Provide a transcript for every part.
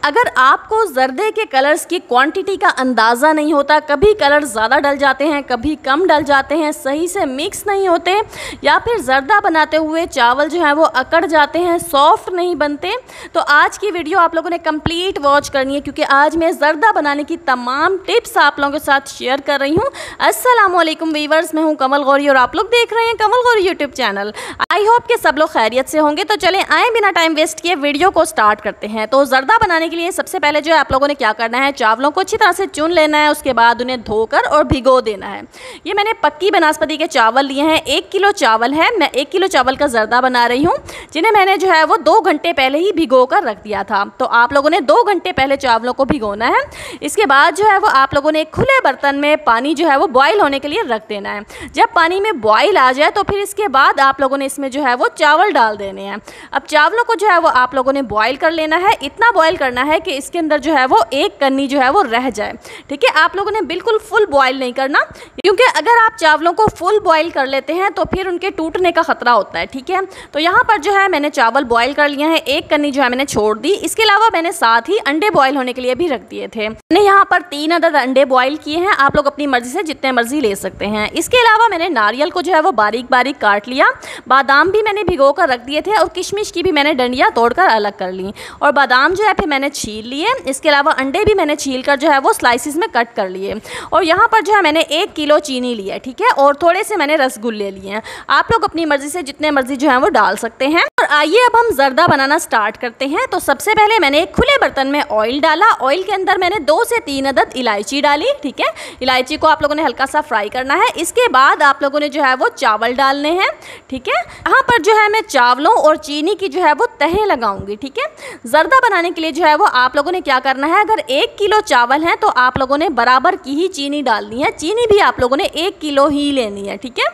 अगर आपको जर्दे के कलर्स की क्वांटिटी का अंदाज़ा नहीं होता, कभी कलर ज़्यादा डल जाते हैं, कभी कम डल जाते हैं, सही से मिक्स नहीं होते, या फिर जर्दा बनाते हुए चावल जो है वो अकड़ जाते हैं, सॉफ्ट नहीं बनते, तो आज की वीडियो आप लोगों ने कंप्लीट वॉच करनी है, क्योंकि आज मैं जर्दा बनाने की तमाम टिप्स आप लोगों के साथ शेयर कर रही हूँ। अस्सलाम वालेकुम वीवर्स, मैं हूँ कमल गौरी और आप लोग देख रहे हैं Kamal Gauri YouTube channel. I hope कि सब लोग खैरियत से होंगे। तो चलें आए बिना टाइम वेस्ट किए वीडियो को स्टार्ट करते हैं। तो जर्दा बनाने के लिए सबसे पहले जो है आप लोगों ने क्या करना है, चावलों को अच्छी तरह से चुन लेना है, उसके बाद उन्हें धोकर और भिगो देना है। ये मैंने पक्की बनास्पति के चावल लिए हैं, 1 किलो चावल है। मैं 1 किलो चावल का जर्दा बना रही हूँ, जिन्हें मैंने जो है वो 2 घंटे पहले ही भिगो कर रख दिया था। तो आप लोगों ने 2 घंटे पहले चावलों को भिगोना है। इसके बाद जो है वो आप लोगों ने एक खुले बर्तन में पानी जो है वो बॉयल होने के लिए रख देना है। जब पानी में बॉयल आ जाए तो फिर इसके बाद आप लोगों ने इसमें जो है वो चावल डाल देने हैं। अब चावलों को जो है वो आप लोगों ने बॉयल कर लेना है। इतना बॉयल करना है कि इसके अंदर जो है वो एक कन्नी जो है वो रह जाए। ठीक है, आप लोगों ने बिल्कुल फुल बॉयल नहीं करना, क्योंकि अगर आप चावलों को फुल बॉयल कर लेते हैं तो फिर उनके टूटने का खतरा होता है। ठीक है, तो यहाँ पर जो है मैंने चावल बॉयल कर लिए हैं, एक कन्नी जो है मैंने छोड़ दी। इसके अलावा मैंने साथ ही अंडे बॉयल होने के लिए भी रख दिए थे। मैंने यहाँ पर 3 अदद अंडे बॉयल किए हैं। आप लोग अपनी मर्जी से जितने मर्जी ले सकते हैं। इसके अलावा मैंने नारियल को जो है वो बारीक बारीक काट लिया, बादाम भी मैंने भिगो कर रख दिए थे, और किशमिश की भी मैंने डंडियाँ तोड़कर अलग कर ली, और बादाम जो है फिर मैंने छील लिए। इसके अलावा अंडे भी मैंने छील कर जो है वो स्लाइसिस में कट कर लिए। और यहाँ पर जो है मैंने 1 किलो चीनी ली है। ठीक है, और थोड़े से मैंने रसगुल्ले लिए हैं। आप लोग अपनी मर्जी से जितने मर्जी जो है वो डाल सकते हैं। और आइए अब हम जर्दा बनाना स्टार्ट करते हैं। तो सबसे पहले मैंने एक खुले बर्तन में ऑयल डाला। ऑयल के अंदर मैंने 2 से 3 अदद इलायची डाली। ठीक है, इलायची को आप लोगों ने हल्का सा फ्राई करना है। इसके बाद आप लोगों ने जो है वो चावल डालने हैं। ठीक है, यहाँ पर जो है मैं चावलों और चीनी की जो है वो तहें लगाऊंगी। ठीक है, जर्दा बनाने के लिए जो है वो आप लोगों ने क्या करना है, अगर 1 किलो चावल है तो आप लोगों ने बराबर की ही चीनी डालनी है। चीनी भी आप लोगों ने 1 किलो ही लेनी है। ठीक है,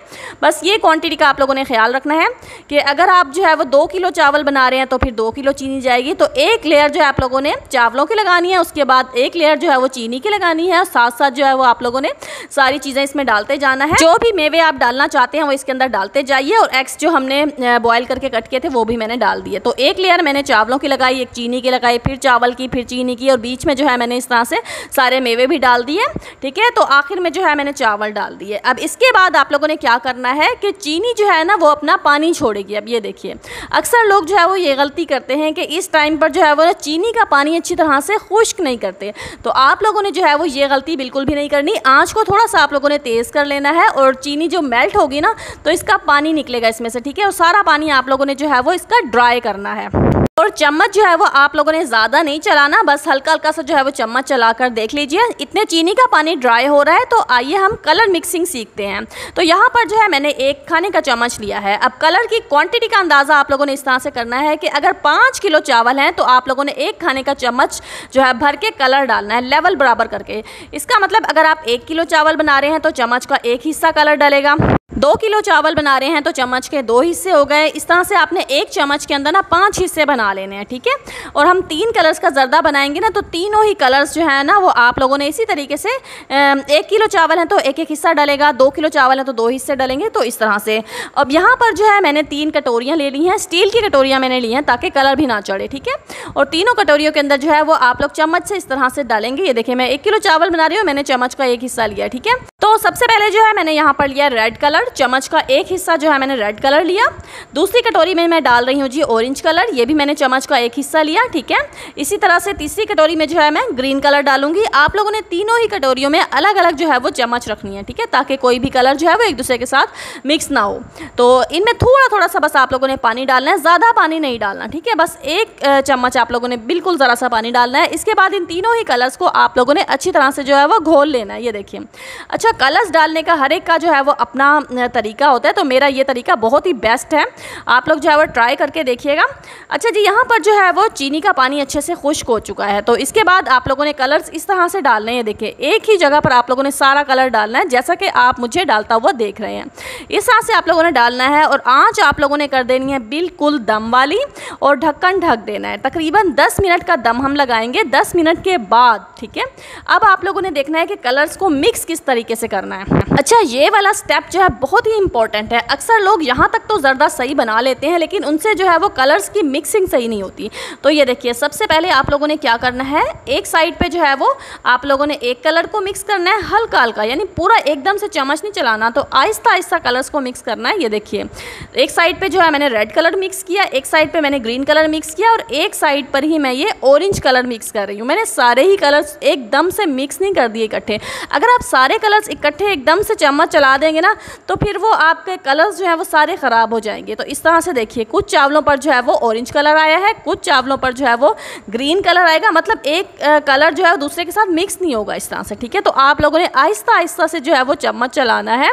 बस ये क्वांटिटी का आप लोगों ने ख्याल रखना है कि अगर आप जो है वो 2 किलो चावल बना रहे हैं तो फिर 2 किलो चीनी जाएगी। तो एक लेयर जो है आप लोगों ने चावलों की लगानी है, उसके बाद एक लेयर जो है वो चीनी की लगानी है, और साथ साथ जो है वो आप लोगों ने सारी चीज़ें इसमें डालते जाना है। जो भी मेवे आप डालना चाहते हैं वो इसके अंदर डालते जाइए, और एग्स जो हमने बॉयल करके कट किए थे वो भी मैंने डाल दिए। तो एक लेयर मैंने चावलों की लगाई, एक चीनी की लगाई, फिर चावल की, फिर चीनी की, और बीच में जो है मैंने इस तरह से सारे मेवे भी डाल दिए। ठीक है, तो आखिर में जो है मैंने चावल डाल दिए। अब इसके बाद आप लोगों ने क्या करना है कि चीनी जो है ना वो अपना पानी छोड़ेगी। अब ये देखिए, अक्सर लोग जो है वो ये गलती करते हैं कि इस टाइम पर जो है वो चीनी का पानी अच्छी तरह से खुश्क नहीं करते। तो आप लोगों ने जो है वो ये गलती बिल्कुल भी नहीं करनी। आँच को थोड़ा सा आप लोगों ने तेज़ कर लेना है, और चीनी जो मेल्ट होगी ना तो इसका पानी निकलेगा इसमें से। ठीक है, और सारा पानी आप लोगों ने जो है वो इसका ड्राई करना है। और चम्मच जो है वो आप लोगों ने ज़्यादा नहीं चलाना, बस हल्का हल्का सा जो है वो चम्मच चलाकर देख लीजिए। इतने चीनी का पानी ड्राई हो रहा है। तो आइए हम कलर मिक्सिंग सीखते हैं। तो यहाँ पर जो है मैंने 1 खाने का चम्मच लिया है। अब कलर की क्वांटिटी का अंदाज़ा आप लोगों ने इस तरह से करना है कि अगर 5 किलो चावल हैं तो आप लोगों ने 1 खाने का चम्मच जो है भर के कलर डालना है, लेवल बराबर करके। इसका मतलब अगर आप 1 किलो चावल बना रहे हैं तो चम्मच का 1 हिस्सा कलर डलेगा। 2 किलो चावल बना रहे हैं तो चम्मच के 2 हिस्से हो गए। इस तरह से आपने 1 चम्मच के अंदर ना 5 हिस्से बना लेने हैं। ठीक है, और हम 3 कलर्स का जर्दा बनाएंगे ना, तो तीनों ही कलर्स जो है ना वो आप लोगों ने इसी तरीके से 1 किलो चावल है तो 1-1 हिस्सा डलेगा, 2 किलो चावल है तो 2 हिस्से डलेंगे। तो इस तरह से अब यहाँ पर जो है मैंने 3 कटोरियाँ ले ली हैं, स्टील की कटोरियाँ मैंने ली हैं ताकि कलर भी ना चढ़े। ठीक है, और तीनों कटोरियों के अंदर जो है वो आप लोग चम्मच से इस तरह से डालेंगे। ये देखिए, मैं 1 किलो चावल बना रही हूँ, मैंने चम्मच का 1 हिस्सा लिया। ठीक है, तो सबसे पहले जो है मैंने यहाँ पर लिया रेड कलर, चम्मच का 1 हिस्सा जो है मैंने रेड कलर लिया। दूसरी कटोरी में मैं डाल रही हूँ जी ऑरेंज कलर, ये भी मैंने चम्मच का 1 हिस्सा लिया। ठीक है, इसी तरह से तीसरी कटोरी में जो है मैं ग्रीन कलर डालूंगी। आप लोगों ने तीनों ही कटोरियों में अलग अलग जो है वो चम्मच रखनी है। ठीक है, ताकि कोई भी कलर जो है वो एक दूसरे के साथ मिक्स ना हो। तो इनमें थोड़ा थोड़ा सा बस आप लोगों ने पानी डालना है, ज़्यादा पानी नहीं डालना। ठीक है, बस 1 चम्मच आप लोगों ने बिल्कुल ज़रा सा पानी डालना है। इसके बाद इन तीनों ही कलर्स को आप लोगों ने अच्छी तरह से जो है वो घोल लेना है। ये देखिए, अच्छा कलर्स डालने का हर एक का जो है वो अपना तरीका होता है, तो मेरा ये तरीका बहुत ही बेस्ट है। आप लोग जो है वो ट्राई करके देखिएगा। अच्छा जी, यहाँ पर जो है वो चीनी का पानी अच्छे से खुश्क हो चुका है। तो इसके बाद आप लोगों ने कलर्स इस तरह से डालने हैं। देखिए, एक ही जगह पर आप लोगों ने सारा कलर डालना है, जैसा कि आप मुझे डालता हुआ देख रहे हैं। इस तरह से आप लोगों ने डालना है, और आँच आप लोगों ने कर देनी है बिल्कुल दम वाली, और ढक्कन ढक देना है। तकरीबन 10 मिनट का दम हम लगाएंगे, 10 मिनट के बाद। ठीक है, अब आप लोगों ने देखना है कि कलर्स को मिक्स किस तरीके तरीके से करना है। अच्छा, ये वाला स्टेप जो है बहुत ही इंपॉर्टेंट है। अक्सर लोग यहाँ तक तो ज़र्दा सही बना लेते हैं, लेकिन उनसे जो है वो कलर्स की मिक्सिंग सही नहीं होती। तो ये देखिए, सबसे पहले आप लोगों ने क्या करना है, एक साइड पे जो है वो आप लोगों ने एक कलर को मिक्स करना है हल्का हल्का, यानी पूरा एकदम से चम्मच नहीं चलाना, तो आहिस्ता आहिस्ता कलर्स को मिक्स करना है। ये देखिए, एक साइड पे जो है मैंने रेड कलर मिक्स किया, एक साइड पे मैंने ग्रीन कलर मिक्स किया और एक साइड पर ही मैं ये ऑरेंज कलर मिक्स कर रही हूँ। मैंने सारे ही कलर्स एकदम से मिक्स नहीं कर दिए इकट्ठे। अगर आप सारे कलर्स इकट्ठे एकदम से चम्मच चला देंगे ना, तो फिर वो आपके कलर्स जो है वो सारे ख़राब हो जाएंगे। तो इस तरह से देखिए, कुछ चावलों पर जो है वो ऑरेंज कलर आया है, कुछ चावलों पर जो है वो ग्रीन कलर आएगा, मतलब एक कलर जो है दूसरे के साथ मिक्स नहीं होगा इस तरह से, ठीक है। तो आप लोगों ने आहिस्ता आहिस्ता से जो है वो चम्मच चलाना है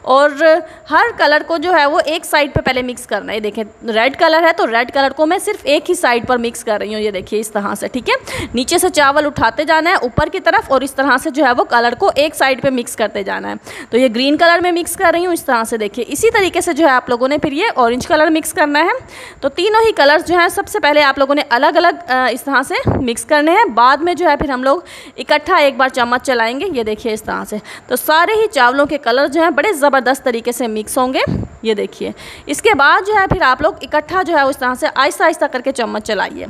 और हर कलर को जो है वो एक साइड पे पहले मिक्स करना है। देखें, रेड कलर है तो रेड कलर को मैं सिर्फ एक ही साइड पर मिक्स कर रही हूँ। ये देखिए इस तरह से, ठीक है। नीचे से चावल उठाते जाना है ऊपर की तरफ और इस तरह से जो है वो कलर को एक साइड पे मिक्स करते जाना है। तो ये ग्रीन कलर में मिक्स कर रही हूँ इस तरह से, देखिए। इसी तरीके से जो है आप लोगों ने फिर ये ऑरेंज कलर मिक्स करना है। तो तीनों ही कलर्स जो हैं सबसे पहले आप लोगों ने अलग अलग इस तरह से मिक्स करने हैं, बाद में जो है फिर हम लोग इकट्ठा एक बार चम्मच चलाएंगे। ये देखिए इस तरह से, तो सारे ही चावलों के कलर जो हैं बड़े ज़बरदस्त तरीके से मिक्स होंगे। ये देखिए, इसके बाद जो है फिर आप लोग इकट्ठा जो है उस तरह से आहिस्ता आहिस्ता करके चम्मच चलाइए।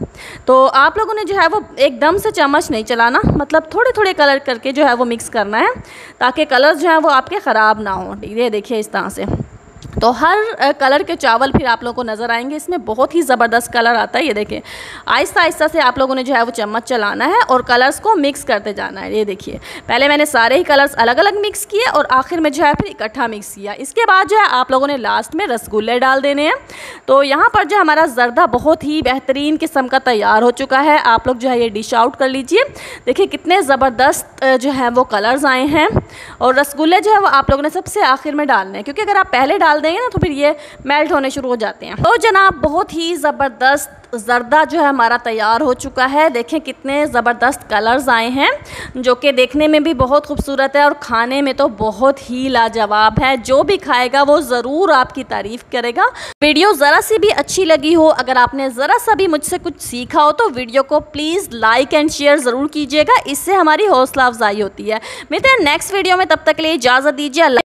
तो आप लोगों ने जो है वो एकदम से चम्मच नहीं चलाना, मतलब थोड़े थोड़े कलर करके जो है वो मिक्स करना है, ताकि कलर्स जो हैं वो आपके ख़राब ना हो। ये देखिए इस तरह से, तो हर कलर के चावल फिर आप लोगों को नज़र आएंगे। इसमें बहुत ही ज़बरदस्त कलर आता है। ये देखिए, आहिस्ता आहिस्ता से आप लोगों ने जो है वो चम्मच चलाना है और कलर्स को मिक्स करते जाना है। ये देखिए, पहले मैंने सारे ही कलर्स अलग अलग मिक्स किए और आखिर में जो है फिर इकट्ठा मिक्स किया। इसके बाद जो है आप लोगों ने लास्ट में रसगुल्ले डाल देने हैं। तो यहाँ पर जो हमारा ज़र्दा बहुत ही बेहतरीन किस्म का तैयार हो चुका है। आप लोग जो है ये डिश आउट कर लीजिए। देखिए कितने ज़बरदस्त जो है वो कलर्स आए हैं। और रसगुल्ले जो है वो आप लोगों ने सबसे आखिर में डालने हैं, क्योंकि अगर आप पहले डाल देंगे ना तो फिर ये मेल्ट होने शुरू हो जाते हैं। तो जनाब, बहुत ही ज़बरदस्त ज़र्दा जो है हमारा तैयार हो चुका है। देखें कितने ज़बरदस्त कलर्स आए हैं, जो कि देखने में भी बहुत खूबसूरत है और खाने में तो बहुत ही लाजवाब है। जो भी खाएगा वो ज़रूर आपकी तारीफ़ करेगा। वीडियो ज़रा सी भी अच्छी लगी हो, अगर आपने ज़रा सा भी मुझसे कुछ सीखा हो, तो वीडियो को प्लीज़ लाइक एंड शेयर ज़रूर कीजिएगा। इससे हमारी हौसला अफजाई होती है। मिलते हैं नेक्स्ट वीडियो में, तब तक के लिए इजाज़त दीजिए।